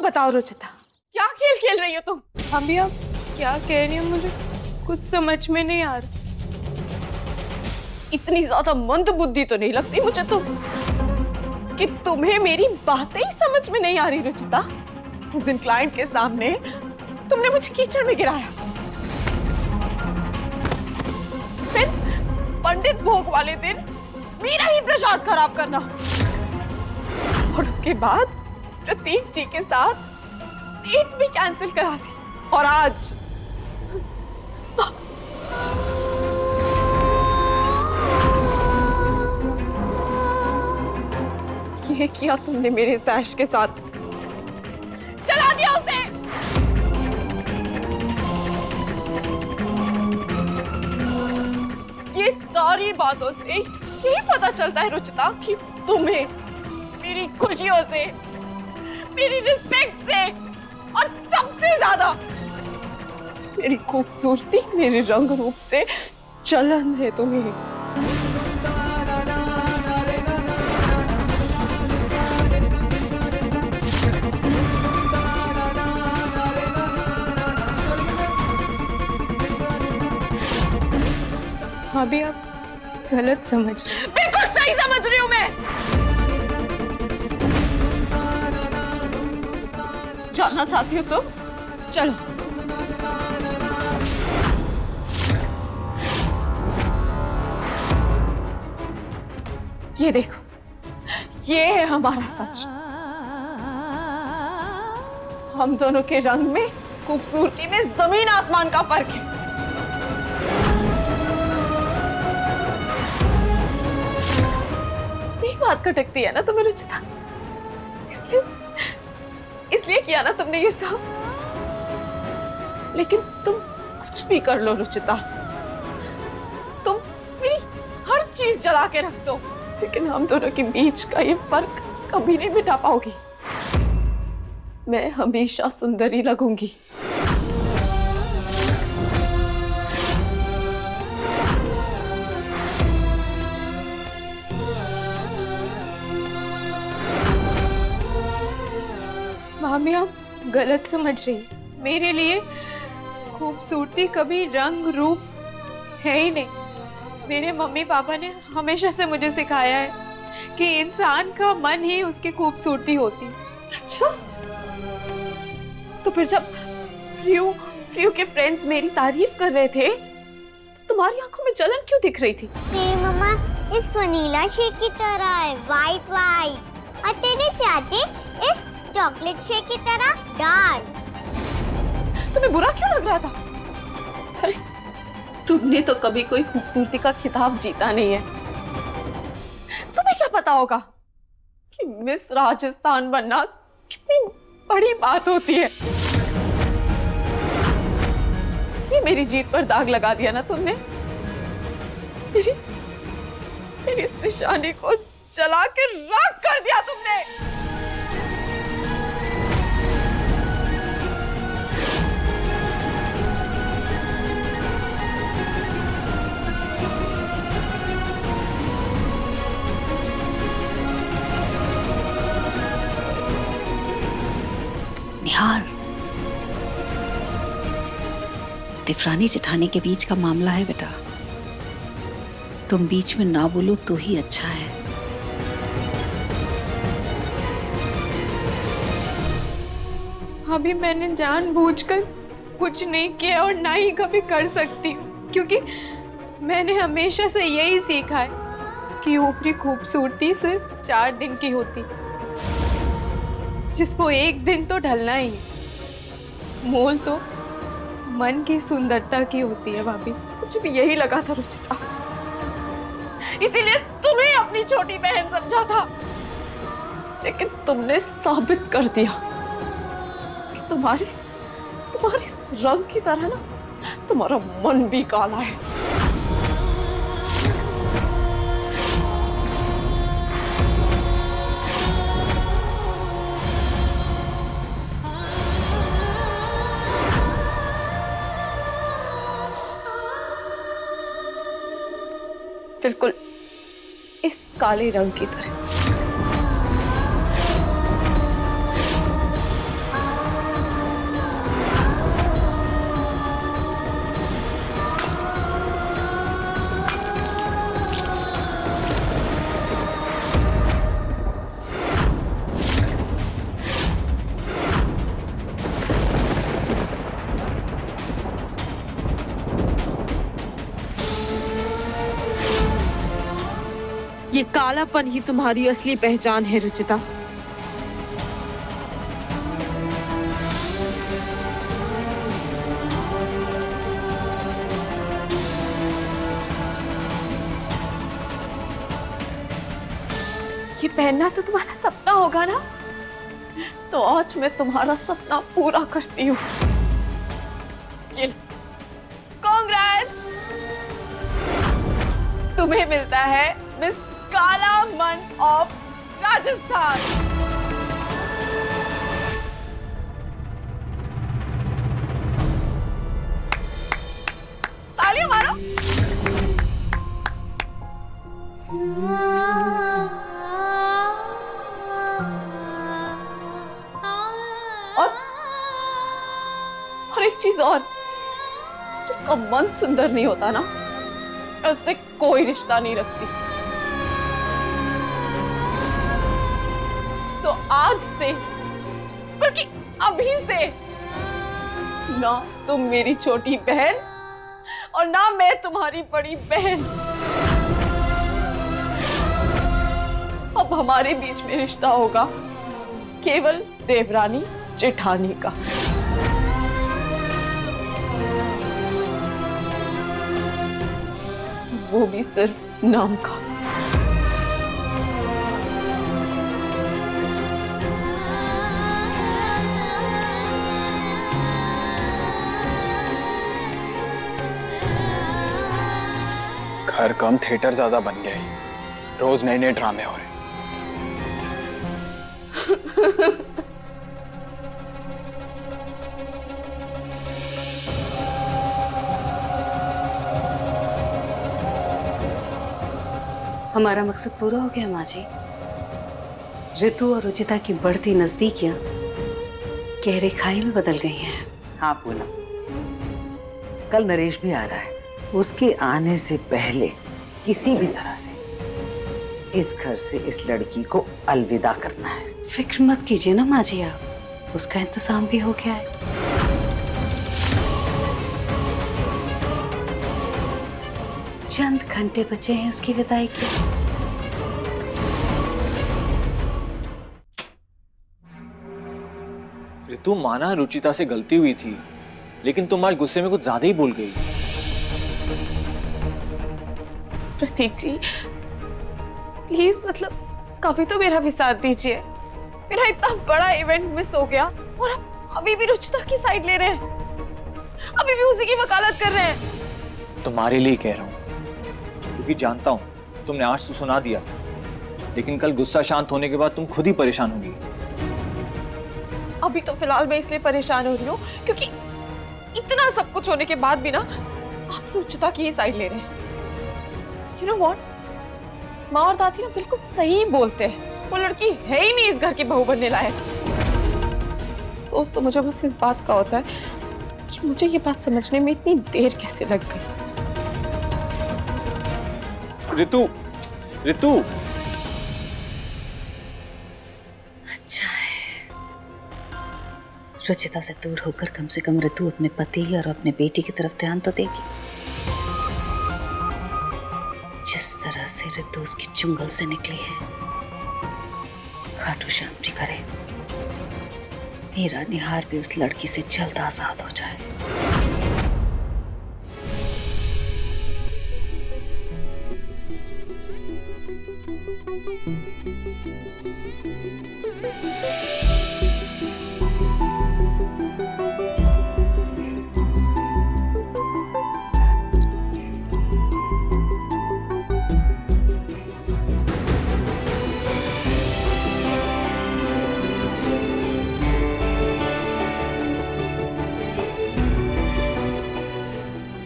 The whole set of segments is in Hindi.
बताओ रुचिता, क्या खेल खेल रही हो तुम? अभी आप क्या कह रही हो, मुझे कुछ समझ में नहीं आ रहा। इतनी ज्यादा मंद बुद्धि तो नहीं लगती मुझे तुम कि तुम्हें मेरी बातें ही समझ में नहीं आ रही। रुचिता, उस दिन क्लाइंट के सामने तुमने मुझे कीचड़ में गिराया, फिर पंडित भोग वाले दिन मेरा ही प्रसाद खराब करना, और उसके बाद प्रतीक जी के साथ डेट भी कैंसिल करा दी, और आज ये किया तुमने मेरे सैश के साथ, चला दिया उसे। ये सारी बातों से यही पता चलता है रुचिता कि तुम्हें मेरी खुशियों से, मेरी रिस्पेक्ट से, और सबसे ज्यादा मेरी खूबसूरती, मेरे रंग रूप से जलन है तुम्हें। अभी आप गलत समझ रहे हो। बिल्कुल सही समझ रही हूं मैं। जानना चाहती हो तुम? चलो। ये देखो, ये है हमारा सच। हम दोनों के रंग में, खूबसूरती में जमीन आसमान का फर्क है। यही बात खटकती है ना तुम्हें रुचिता, इसलिए किया ना तुमने ये सब। लेकिन तुम कुछ भी कर लो रुचिता, तुम मेरी हर चीज जला के रख दो, लेकिन हम दोनों के बीच का ये फर्क कभी नहीं मिटा पाओगी। मैं हमेशा सुंदरी लगूंगी। भाभी आप गलत समझ रही हैं। मेरे लिए खूबसूरती कभी रंग रूप है ही नहीं। मेरे मम्मी पापा ने हमेशा से मुझे सिखाया है कि इंसान का मन ही उसकी खूबसूरती होती है। अच्छा, तो फिर जब प्रियू के फ्रेंड्स मेरी तारीफ कर रहे थे तो तुम्हारी आंखों में जलन क्यों दिख रही थी? मम्मा, इस वनीला शेक की तरह है, वाइट वाइट, और तेरे चाची इस चॉकलेट शेक की तरह डार्क। तुम्हें बुरा क्यों लग रहा था? अरे तुमने तो कभी कोई खूबसूरती का खिताब जीता नहीं है। तुम्हें क्या पता होगा कि मिस राजस्थान बनना कितनी बड़ी बात होती है। इसलिए मेरी जीत पर दाग लगा दिया ना तुमने। मेरी इस निशानी को जला के राख कर दिया तुमने। निहार, तिफरानी जेठानी के बीच का मामला है बेटा। तुम बीच में ना बोलो तो ही अच्छा है। अभी मैंने जानबूझकर कुछ नहीं किया और ना ही कभी कर सकती हूँ, क्योंकि मैंने हमेशा से यही सीखा है कि ऊपरी खूबसूरती सिर्फ 4 दिन की होती, जिसको एक दिन तो ढलना ही है। मोल तो मन की सुंदरता की होती है भाभी। मुझे भी यही लगा था रुचिता, इसीलिए तुम्हें अपनी छोटी बहन समझा था, लेकिन तुमने साबित कर दिया कि तुम्हारी रंग की तरह ना तुम्हारा मन भी काला है। बिल्कुल इस काले रंग की तरह। ये कालापन ही तुम्हारी असली पहचान है रुचिता। ये पहनना तो तुम्हारा सपना होगा ना, तो आज मैं तुम्हारा सपना पूरा करती हूँ। कांग्रेट्स, तुम्हें मिलता है मिस काला मन ऑफ राजस्थान। तालियां मारो। और एक चीज और, जिसका मन सुंदर नहीं होता ना, उससे कोई रिश्ता नहीं रखती। तो आज से, बल्कि अभी से, ना तुम मेरी छोटी बहन और ना मैं तुम्हारी बड़ी बहन। अब हमारे बीच में रिश्ता होगा केवल देवरानी जेठानी का। वो भी सिर्फ नाम का। घर कम थिएटर ज्यादा बन गया है, रोज नए नए ड्रामे हो रहे। हमारा मकसद पूरा हो गया माँ जी। ऋतु और रुचिता की बढ़ती नजदीकियां गहरे खाई में बदल गई हैं। हाँ पूनम, कल नरेश भी आ रहा है। उसके आने से पहले किसी भी तरह से इस घर से इस लड़की को अलविदा करना है। फिक्र मत कीजिए ना माँ जी, आप उसका इंतजाम भी हो गया है। चंद घंटे बचे हैं उसकी विदाई के। ऋतु, माना रुचिता से गलती हुई थी, लेकिन तुम आज गुस्से में कुछ ज्यादा ही बोल गई। प्रतीक जी प्लीज, मतलब कभी तो मेरा भी साथ दीजिए। मेरा इतना बड़ा इवेंट मिस हो गया और अब अभी भी रुचिता की साइड ले रहे हैं, अभी भी उसी की वकालत कर रहे हैं। तुम्हारे लिए कह रहा हूँ, क्योंकि जानता हूँ तुमने आज तो सुना दिया, लेकिन कल गुस्सा शांत होने के बाद तुम खुद ही परेशान होगी। अभी तो फिलहाल मैं इसलिए परेशान हो रही हूँ क्योंकि इतना सब कुछ होने के बाद भी ना आप रुचिता की ही साइड ले रहे हैं। You know what? माँ और दादी ना बिल्कुल सही बोलते हैं, वो लड़की है ही नहीं इस घर की बहू बनने लायक। सोच तो मुझे बस इस बात का होता है कि मुझे ये बात समझने में इतनी देर कैसे लग गई। ऋतु, ऋतु, अच्छा है, रुचिता से दूर होकर कम से कम ऋतु अपने पति और अपने बेटी की तरफ ध्यान तो देगी। जिस तरह से ऋतु उसकी चुंगल से निकली है, खाटू श्याम जी करे मेरा निहार भी उस लड़की से जल्द आजाद हो जाए।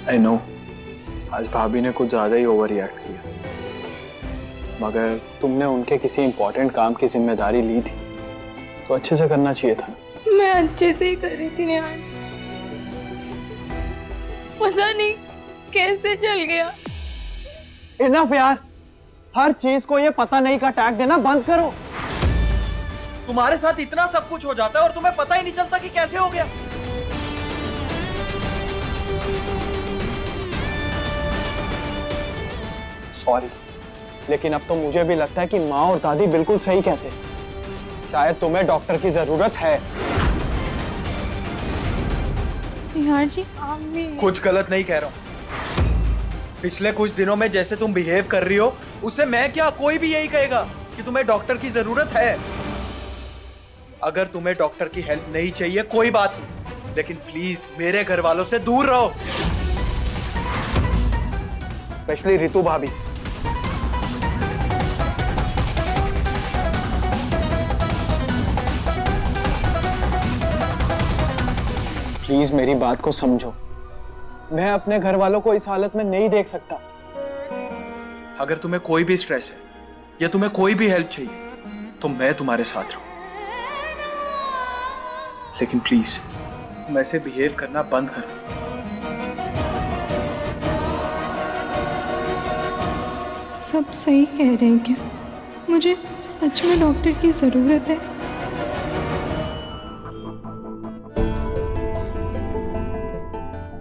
आई नो, आज भाभी ने कुछ ज्यादा ही ओवर रिएक्ट किया, मगर तुमने उनके किसी इंपॉर्टेंट काम की जिम्मेदारी ली थी तो अच्छे से करना चाहिए था। मैं अच्छे से ही कर रही थी आज, पता नहीं कैसे चल गया। इनफ यार, हर चीज को ये पता नहीं का टैग देना बंद करो। तुम्हारे साथ इतना सब कुछ हो जाता है और तुम्हें पता ही नहीं चलता कि कैसे हो गया। सॉरी, लेकिन अब तो मुझे भी लगता है कि माँ और दादी बिल्कुल सही कहते हैं। शायद तुम्हें डॉक्टर की जरूरत है। निहार जी आप भी कुछ गलत नहीं कह रहा हूँ। पिछले कुछ दिनों में जैसे तुम बिहेव कर रही हो, उससे मैं क्या, कोई भी यही कहेगा कि तुम्हें डॉक्टर की जरूरत है। अगर तुम्हें डॉक्टर की हेल्प नहीं चाहिए कोई बात नहीं, लेकिन प्लीज मेरे घर वालों से दूर रहो, स्पेशली रितु भाभी से। प्लीज मेरी बात को समझो। मैं अपने घर वालों को इस हालत में नहीं देख सकता। अगर तुम्हें कोई भी स्ट्रेस है या तुम्हें कोई भी हेल्प चाहिए तो मैं तुम्हारे साथ रहूं, लेकिन प्लीज तुम ऐसे बिहेव करना बंद कर दो। सब सही कह रहे हैं क्या? मुझे सच में डॉक्टर की ज़रूरत है।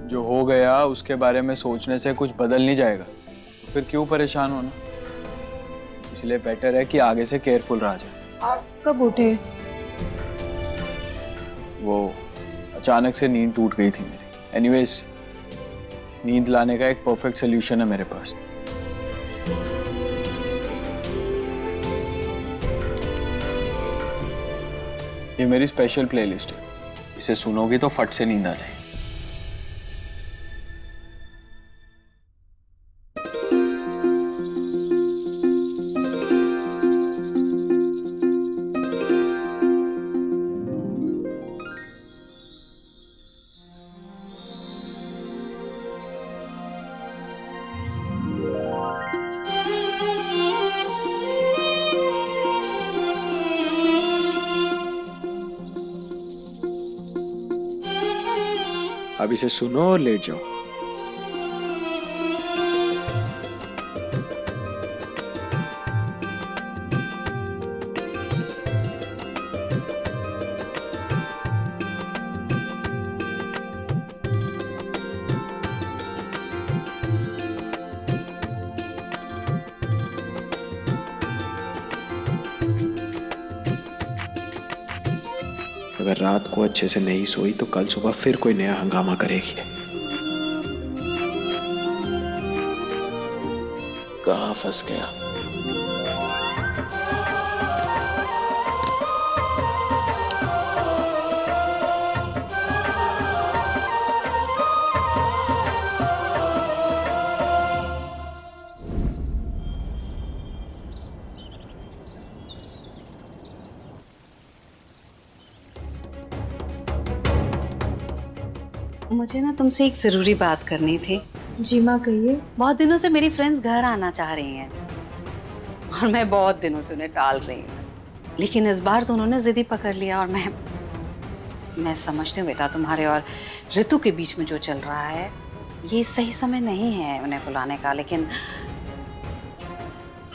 जो हो गया उसके बारे में सोचने से कुछ बदल नहीं जाएगा, तो फिर क्यों परेशान होना। इसलिए बेटर है कि आगे से केयरफुल रहा जाए। आप कब उठे? वो अचानक से नींद टूट गई थी मेरी। एनीवेज, नींद लाने का एक परफेक्ट सोल्यूशन है मेरे पास। ये मेरी स्पेशल प्लेलिस्ट है, इसे सुनोगी तो फट से नींद आ जाएगी। अब इसे सुनो और लेट जाओ। अगर रात को अच्छे से नहीं सोई तो कल सुबह फिर कोई नया हंगामा करेगी। कहाँ फंस गया? मुझे ना तुमसे एक जरूरी बात करनी थी। जी माँ कहिए। बहुत दिनों से मेरी फ्रेंड्स घर आना चाह रही हैं और मैं बहुत दिनों से उन्हें टाल रही हूँ, लेकिन इस बार तो उन्होंने जिद ही पकड़ लिया। और मैं समझती हूँ बेटा, तुम्हारे और ऋतु के बीच में जो चल रहा है ये सही समय नहीं है उन्हें बुलाने का, लेकिन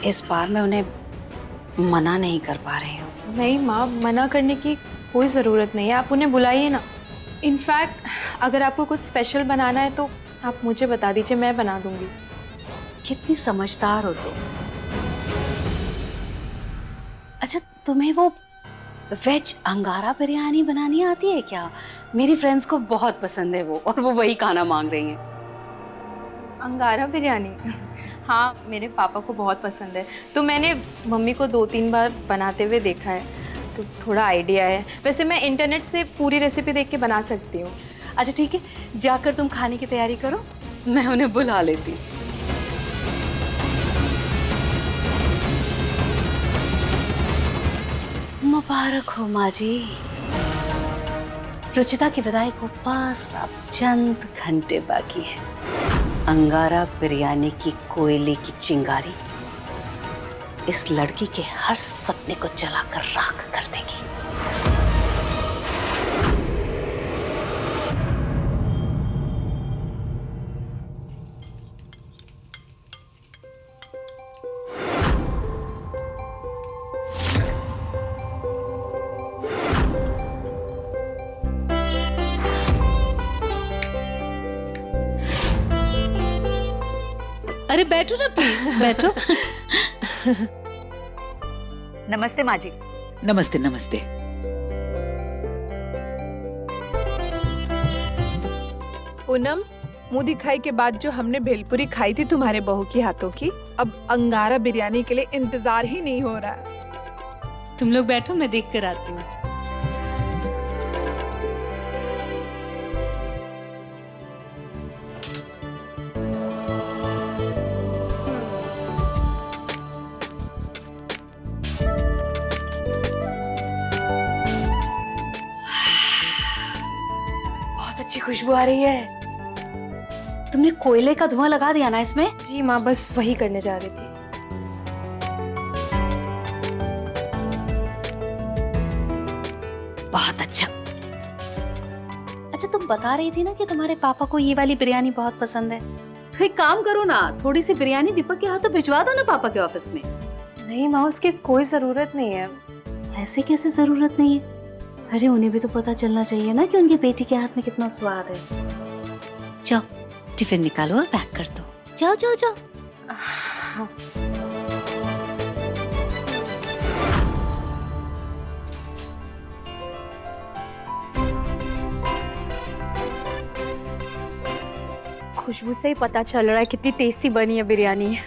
इस बार मैं उन्हें मना नहीं कर पा रही हूँ। नहीं माँ, मना करने की कोई ज़रूरत नहीं है, आप उन्हें बुलाइए ना। इनफैक्ट अगर आपको कुछ स्पेशल बनाना है तो आप मुझे बता दीजिए, मैं बना दूंगी। कितनी समझदार हो तुम। अच्छा, तुम्हें वो वेज अंगारा बिरयानी बनानी आती है क्या? मेरी फ्रेंड्स को बहुत पसंद है वो, और वो वही खाना मांग रही हैं। अंगारा बिरयानी? हाँ, मेरे पापा को बहुत पसंद है, तो मैंने मम्मी को 2-3 बार बनाते हुए देखा है, तो थोड़ा आइडिया है। वैसे मैं इंटरनेट से पूरी रेसिपी देख के बना सकती हूँ। अच्छा ठीक है, जाकर तुम खाने की तैयारी करो, मैं उन्हें बुला लेती हूँ। मुबारक हो माँ जी। रुचिता की विदाई को बस अब चंद घंटे बाकी है। अंगारा बिरयानी की कोयले की चिंगारी इस लड़की के हर सपने को जलाकर राख कर देगी। अरे बैठो ना प्लीज, बैठो। नमस्ते माँ जी। नमस्ते नमस्ते। पूनम, मुंह दिखाई के बाद जो हमने भेलपुरी खाई थी तुम्हारे बहू की हाथों की, अब अंगारा बिरयानी के लिए इंतजार ही नहीं हो रहा है। तुम लोग बैठो, मैं देख कर आती हूँ। बहुत अच्छी खुशबू आ रही है। तुमने कोयले का धुआं लगा दिया ना इसमें? जी माँ, बस वही करने जा रही थी। बहुत अच्छा। अच्छा, तुम बता रही थी ना कि तुम्हारे पापा को ये वाली बिरयानी बहुत पसंद है, तो एक काम करो ना, थोड़ी सी बिरयानी दीपक के हाथों भिजवा दो ना पापा के ऑफिस में। नहीं माँ, उसकी कोई जरूरत नहीं है। ऐसे कैसे जरूरत नहीं है? अरे उन्हें भी तो पता चलना चाहिए ना कि उनकी बेटी के हाथ में कितना स्वाद है। जाओ टिफिन निकालो और पैक कर दो। जाओ जाओ जाओ। खुशबू से ही पता चल रहा है कितनी टेस्टी बनी है बिरयानी।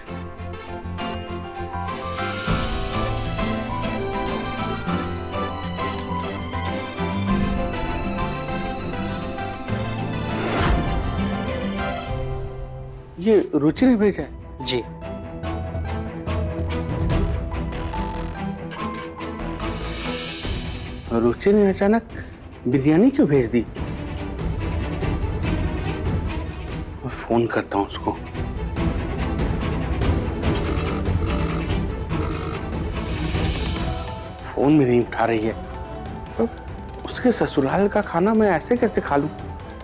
ये रुचि ने भेजा है? जी। रुचि ने अचानक बिरयानी क्यों भेज दी? मैं फोन करता हूँ उसको। फोन भी नहीं उठा रही है। तो उसके ससुराल का खाना मैं ऐसे कैसे खा लूं?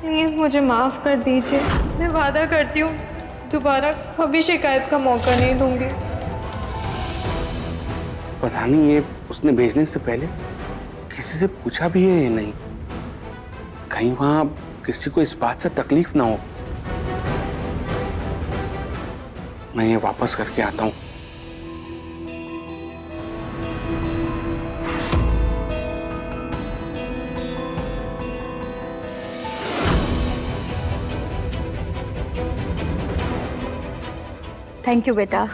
प्लीज मुझे माफ कर दीजिए। मैं वादा करती हूँ दोबारा कभी शिकायत का मौका नहीं दूंगी। पता नहीं ये उसने भेजने से पहले किसी से पूछा भी है या नहीं। कहीं वहां किसी को इस बात से तकलीफ ना हो। मैं ये वापस करके आता हूँ। थैंक यू बेटा।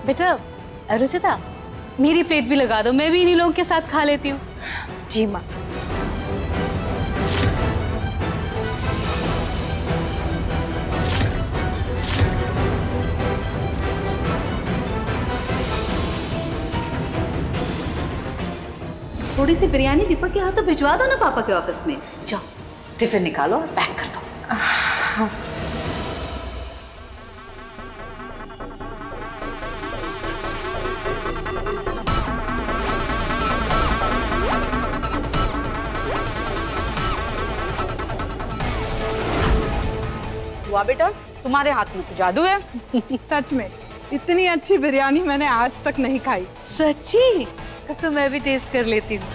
बेटा रुचिता, मेरी प्लेट भी लगा दो, मैं भी इन्हीं लोगों के साथ खा लेती हूँ। जी माँ। थोड़ी सी बिरयानी दीपक के हाथों भिजवा दो ना पापा के ऑफिस में। जाओ टिफिन निकालो और पैक कर दो। वाह बेटा, तुम्हारे हाथ में तो जादू है। सच में इतनी अच्छी बिरयानी मैंने आज तक नहीं खाई। सच्ची? तब तो मैं भी टेस्ट कर लेती हूँ।